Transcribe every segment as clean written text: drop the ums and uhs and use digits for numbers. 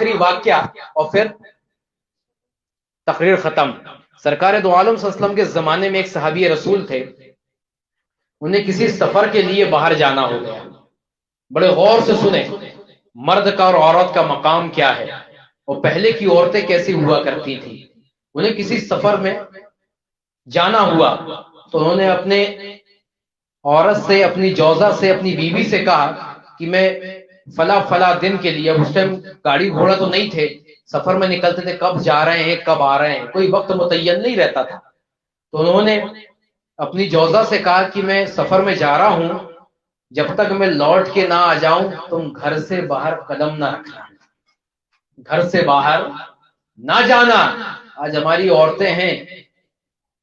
آخری واقعہ اور پھر تقریر ختم۔ سرکار دو عالم صلی اللہ علیہ وسلم کے زمانے میں ایک صحابی رسول تھے، انہیں کسی سفر کے لیے باہر جانا ہو گیا۔ بڑے غور سے سنیں، مرد کا اور عورت کا مقام کیا ہے اور پہلے کی عورتیں کیسی ہوا کرتی تھی۔ انہیں کسی سفر میں جانا ہوا تو انہوں نے اپنے عورت سے، اپنی جوزہ سے، اپنی بیوی سے کہا کہ میں فلاں دن کے لیے، اب اس ٹائم گاڑی گھوڑا تو نہیں تھے، سفر میں نکلتے تھے، کب جا رہے ہیں کب آ رہے ہیں، کوئی وقت متعین نہیں رہتا تھا۔ تو انہوں نے اپنی جوزہ سے کہا کہ میں سفر میں جا رہا ہوں، جب تک میں لوٹ کے نہ آ جاؤں تم گھر سے باہر قدم نہ رکھنا، گھر سے باہر نہ جانا۔ آج ہماری عورتیں ہیں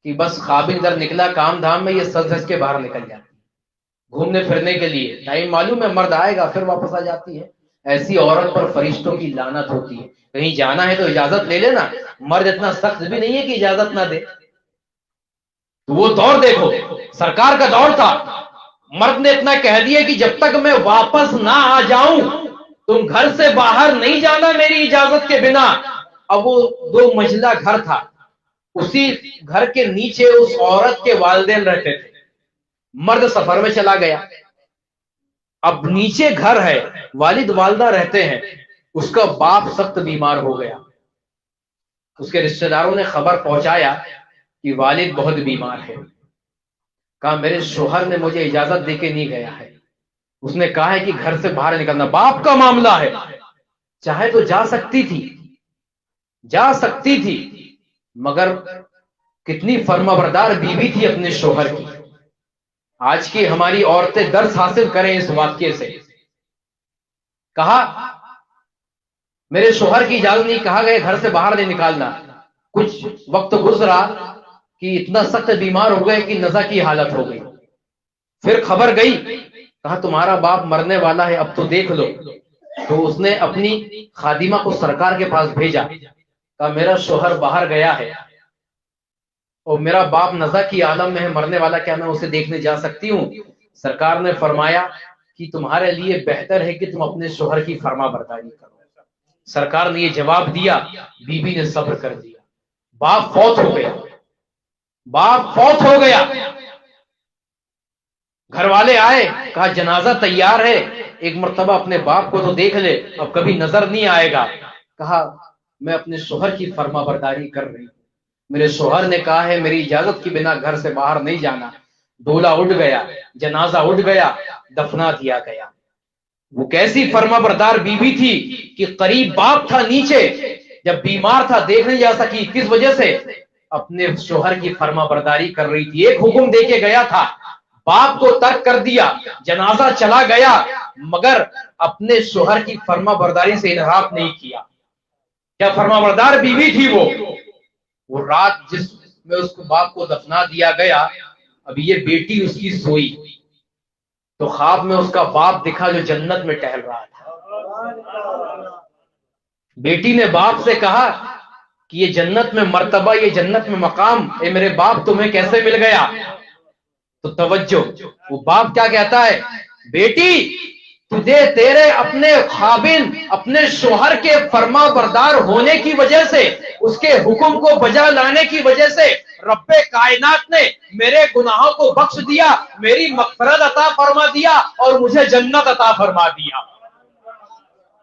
کہ بس خوابن ادھر نکلا کام دھام میں، یہ سج دھج کے باہر نکل جاتی گھومنے پھرنے کے لیے، ٹائم معلوم ہے مرد آئے گا پھر واپس آ جاتی ہے۔ ایسی عورت پر فرشتوں کی لعنت ہوتی ہے۔ کہیں جانا ہے تو اجازت لے لینا، مرد اتنا سخت بھی نہیں ہے کہ اجازت نہ دے۔ تو وہ دور دیکھو، سرکار کا دور تھا، مرد نے اتنا کہہ دیا کہ جب تک میں واپس نہ آ جاؤں تم گھر سے باہر نہیں جانا میری اجازت کے بنا۔ اب وہ 2 منزلہ گھر تھا، اسی گھر کے نیچے اس عورت کے والدین رہتے تھے۔ مرد سفر میں چلا گیا، اب نیچے گھر ہے، والد والدہ رہتے ہیں، اس کا باپ سخت بیمار ہو گیا۔ اس کے رشتہ داروں نے خبر پہنچایا کہ والد بہت بیمار ہے۔ کہا میرے شوہر نے مجھے اجازت دے کے نہیں گیا ہے، اس نے کہا ہے کہ گھر سے باہر نکلنا، باپ کا معاملہ ہے، چاہے تو جا سکتی تھی، مگر کتنی فرما بردار بیوی تھی اپنے شوہر کی۔ آج کی ہماری عورتیں درس حاصل کریں اس واقعے سے۔ کہا میرے شوہر کی اجازت نہیں، کہا گیا گھر سے باہر نہیں نکالنا۔ کچھ وقت گزرا کہ اتنا سخت بیمار ہو گئے کہ نزع کی حالت ہو گئی۔ پھر خبر گئی، کہا تمہارا باپ مرنے والا ہے، اب تو دیکھ لو۔ تو اس نے اپنی خادمہ کو سرکار کے پاس بھیجا، کہا میرا شوہر باہر گیا ہے اور میرا باپ نزع کی عالم میں ہے، مرنے والا، کیا میں اسے دیکھنے جا سکتی ہوں؟ سرکار نے فرمایا کہ تمہارے لیے بہتر ہے کہ تم اپنے شوہر کی فرما برداری کرو۔ سرکار نے یہ جواب دیا، بیوی نے صبر کر دیا۔ باپ فوت ہو گیا، گھر والے آئے، کہا جنازہ تیار ہے، ایک مرتبہ اپنے باپ کو تو دیکھ لے، اب کبھی نظر نہیں آئے گا۔ کہا میں اپنے شوہر کی فرما برداری کر رہی ہوں، میرے شوہر نے کہا ہے میری اجازت کے بنا گھر سے باہر نہیں جانا۔ ڈولا اٹھ گیا، جنازہ اٹھ گیا، دفنا دیا گیا۔ وہ کیسی فرما بردار بیوی تھی کہ قریب باپ تھا نیچے، جب بیمار تھا دیکھ نہیں جا سکی، کس وجہ سے؟ اپنے شوہر کی فرما برداری کر رہی تھی۔ ایک حکم دے کے گیا تھا، باپ کو ترک کر دیا، جنازہ چلا گیا، مگر اپنے شوہر کی فرما برداری سے انحراف نہیں کیا۔ کیا فرما بردار بیوی تھی وہ رات جس میں اس کو باپ کو دفنا دیا گیا، اب یہ بیٹی اس کی سوئی تو خواب میں اس کا باپ دکھا جو جنت میں ٹہل رہا تھا۔ بیٹی نے باپ سے کہا کہ یہ جنت میں مرتبہ، یہ جنت میں مقام، اے میرے باپ تمہیں کیسے مل گیا؟ تو توجہ، وہ باپ کیا کہتا ہے، بیٹی تجھے تیرے اپنے خاوند، اپنے شوہر کے فرما بردار ہونے کی وجہ سے، اس کے حکم کو بجا لانے کی وجہ سے رب کائنات نے میرے گناہوں کو بخش دیا، میری مغفرت عطا فرما دیا اور مجھے جنت عطا فرما دیا۔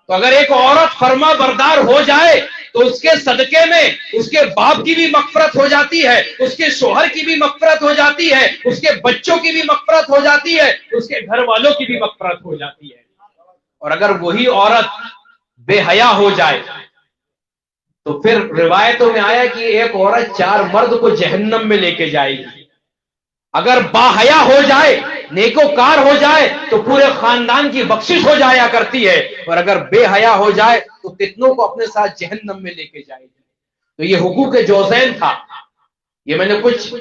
تو اگر ایک عورت فرما بردار ہو جائے تو اس کے صدقے میں اس کے باپ کی بھی مغفرت ہو جاتی ہے، اس کے شوہر کی بھی مغفرت ہو جاتی ہے، اس کے بچوں کی بھی مغفرت ہو جاتی ہے، اس کے گھر والوں کی بھی مغفرت ہو جاتی ہے۔ اور اگر وہی عورت بے حیا ہو جائے تو پھر روایتوں میں آیا کہ ایک عورت 4 مرد کو جہنم میں لے کے جائے گی۔ اگر باحیا ہو جائے، نیکوکار ہو جائے تو پورے خاندان کی بخشش ہو جایا کرتی ہے، اور اگر بے حیا ہو جائے تو کتنوں کو اپنے ساتھ جہنم میں لے کے جائے گی۔ تو یہ حقوق جوزین تھا۔ یہ میں نے کچھ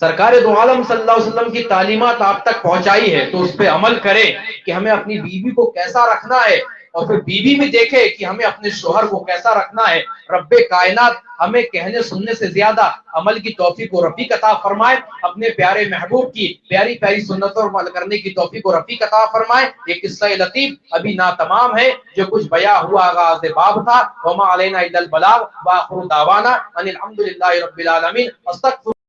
سرکار دو عالم صلی اللہ علیہ وسلم کی تعلیمات آپ تک پہنچائی ہے، تو اس پہ عمل کریں کہ ہمیں اپنی بیوی کو کیسا رکھنا ہے اور پھر بیوی بھی دیکھے کہ ہمیں اپنے شوہر کو کیسا رکھنا ہے۔ رب کائنات ہمیں کہنے سننے سے زیادہ عمل کی توفیق و رفیق عطا فرمائے، اپنے پیارے محبوب کی پیاری پیاری سنتوں پر عمل کرنے کی توفیق و رفیق عطا فرمائے۔ یہ قصہ لطیف ابھی ناتمام ہے، جو کچھ بیان ہوا آغاز باب تھا۔ وما علینا الا البلاغ، وآخر دعوانا ان الحمد للہ رب العالمین۔ استغفر